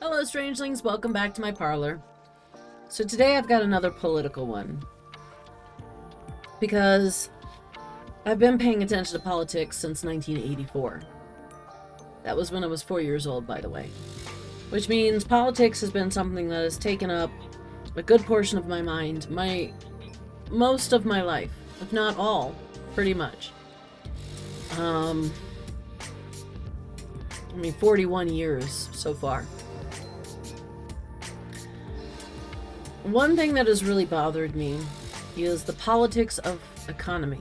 Hello, strangelings. Welcome back to my parlor. So today I've got another political one. Because I've been paying attention to politics since 1984. That was when I was 4 years old, by the way. Which means politics has been something that has taken up a good portion of my mind, most of my life, if not all, pretty much. 41 years so far. One thing that has really bothered me is the politics of economy.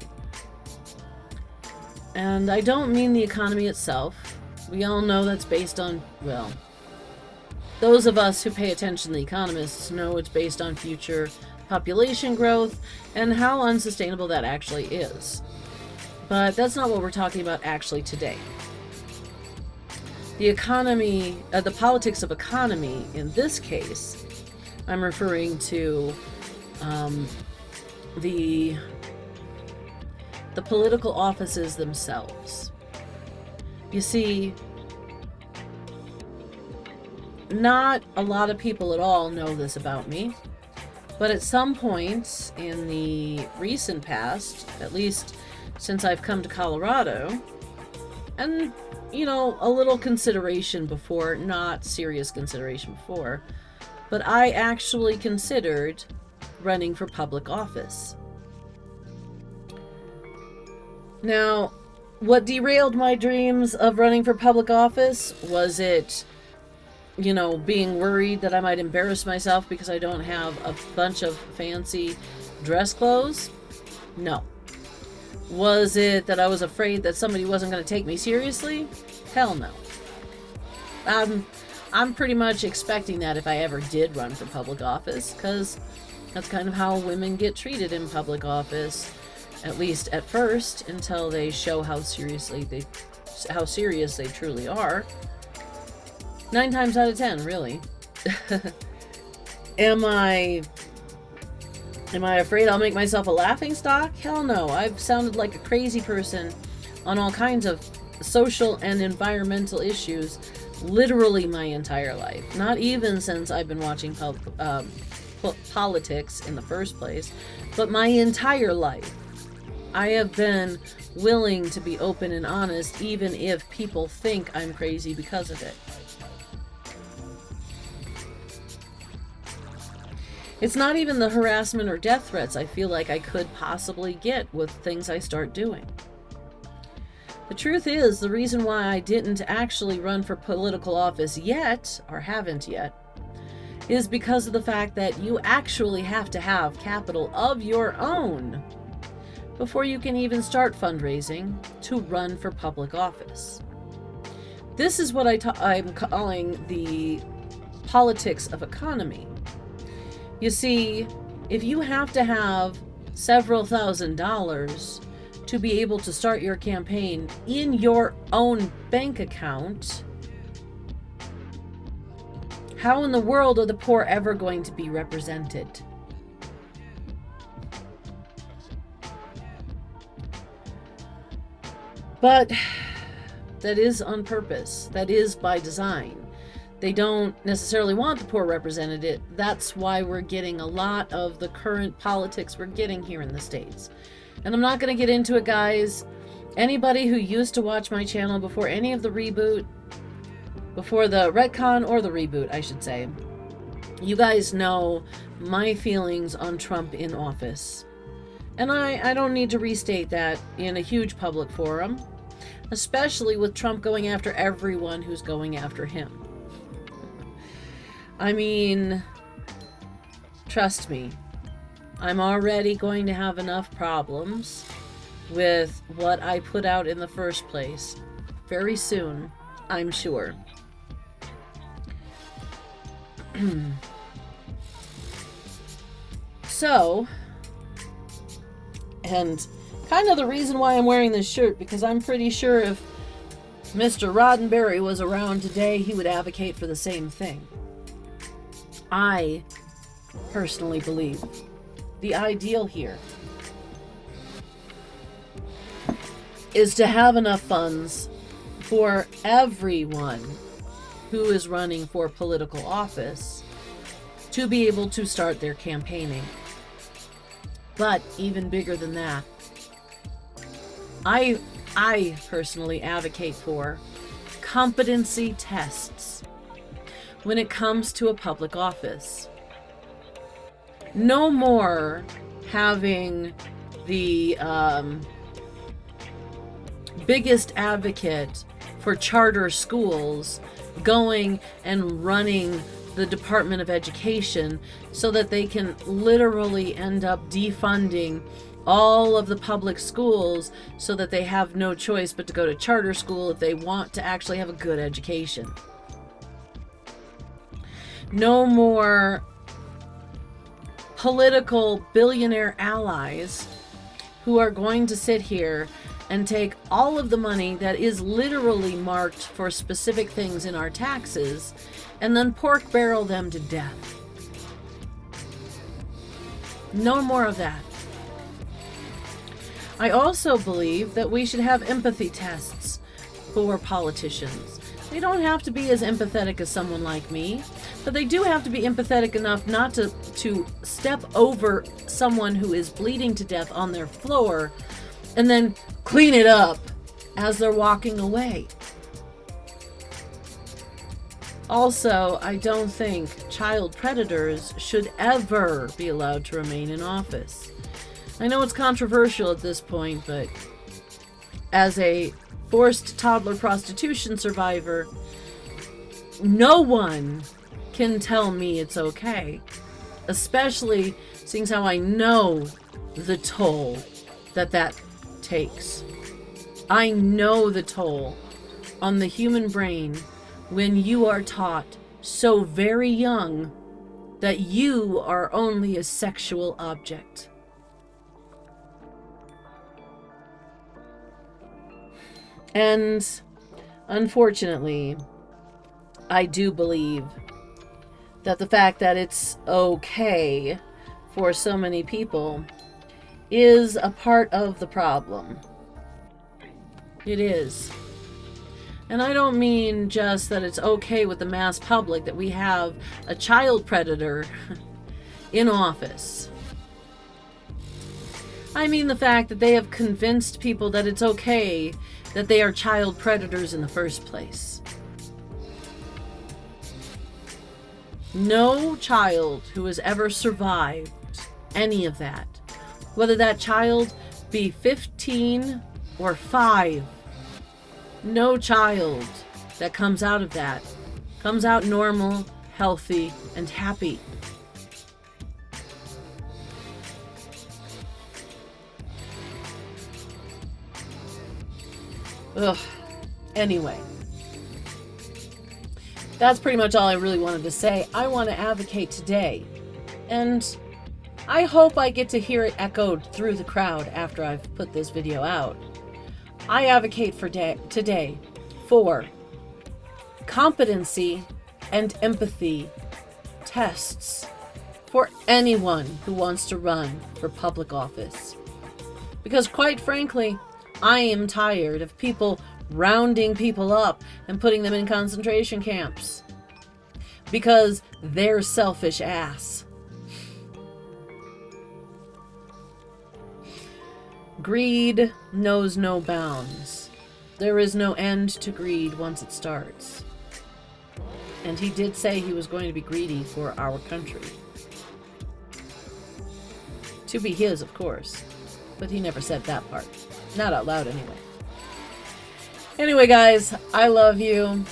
And I don't mean the economy itself. We all know that's based on, well, those of us who pay attention to the economists know it's based on future population growth and how unsustainable that actually is. But that's not what we're talking about actually today. The economy, the politics of economy in this case, I'm referring to the political offices themselves. You see, not a lot of people at all know this about me, but at some point in the recent past, at least since I've come to Colorado, and, you know, a little consideration before, not serious consideration before, but I actually considered running for public office. Now, what derailed my dreams of running for public office? Was it, you know, being worried that I might embarrass myself because I don't have a bunch of fancy dress clothes? No. Was it that I was afraid that somebody wasn't going to take me seriously? Hell no. I'm pretty much expecting that if I ever did run for public office, because that's kind of how women get treated in public office, at least at first, until they show how serious they truly are. 9 times out of 10, really. Am I afraid I'll make myself a laughingstock? Hell no. I've sounded like a crazy person on all kinds of social and environmental issues literally my entire life. Not even since I've been watching politics in the first place, but my entire life. I have been willing to be open and honest, even if people think I'm crazy because of it. It's not even the harassment or death threats I feel like I could possibly get with things I start doing. The truth is, the reason why I didn't actually run for political office yet, or haven't yet, is because of the fact that you actually have to have capital of your own before you can even start fundraising to run for public office. This is what I'm calling the politics of economy. You see, if you have to have several $1,000s to be able to start your campaign in your own bank account, how in the world are the poor ever going to be represented? But that is on purpose. That is by design. They don't necessarily want the poor represented. That's why we're getting a lot of the current politics we're getting here in the States. And I'm not going to get into it, guys. Anybody who used to watch my channel before any of the reboot, before the retcon or the reboot, I should say, you guys know my feelings on Trump in office. And I don't need to restate that in a huge public forum, especially with Trump going after everyone who's going after him. I mean, trust me, I'm already going to have enough problems with what I put out in the first place very soon, I'm sure. So, and kind of the reason why I'm wearing this shirt, because I'm pretty sure if Mr. Roddenberry was around today, he would advocate for the same thing. I personally believe the ideal here is to have enough funds for everyone who is running for political office to be able to start their campaigning. But even bigger than that, I personally advocate for competency tests when it comes to a public office. No more having the biggest advocate for charter schools going and running the Department of Education so that they can literally end up defunding all of the public schools so that they have no choice but to go to charter school if they want to actually have a good education. No more political billionaire allies who are going to sit here and take all of the money that is literally marked for specific things in our taxes and then pork barrel them to death. No more of that. I also believe that we should have empathy tests for politicians. They don't have to be as empathetic as someone like me, but they do have to be empathetic enough not to step over someone who is bleeding to death on their floor and then clean it up as they're walking away. Also, I don't think child predators should ever be allowed to remain in office. I know it's controversial at this point, but as a forced toddler prostitution survivor, no one can tell me it's okay. Especially seeing how I know the toll that takes. I know the toll on the human brain when you are taught so very young that you are only a sexual object. And unfortunately, I do believe that the fact that it's okay for so many people is a part of the problem. It is. And I don't mean just that it's okay with the mass public that we have a child predator in office. I mean the fact that they have convinced people that it's okay that they are child predators in the first place. No child who has ever survived any of that, whether that child be 15 or 5, no child that comes out of that comes out normal, healthy, and happy. Ugh. Anyway, that's pretty much all I really wanted to say. I want to advocate today, and I hope I get to hear it echoed through the crowd after I've put this video out. I advocate for today for competency and empathy tests for anyone who wants to run for public office. Because quite frankly, I am tired of people rounding people up and putting them in concentration camps because they're selfish ass. Greed knows no bounds. There is no end to greed once it starts. And he did say he was going to be greedy for our country. To be his, of course. But he never said that part. Not out loud, anyway. Anyway, guys, I love you.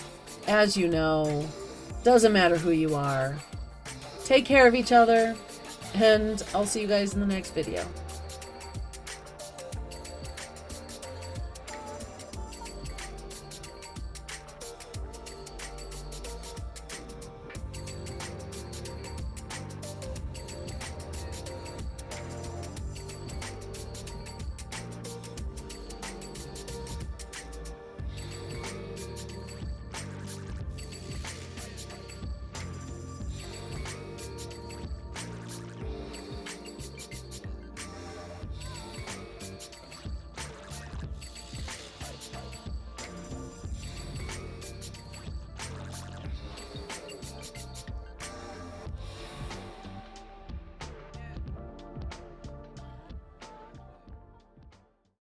As you know, doesn't matter who you are. Take care of each other, and I'll see you guys in the next video.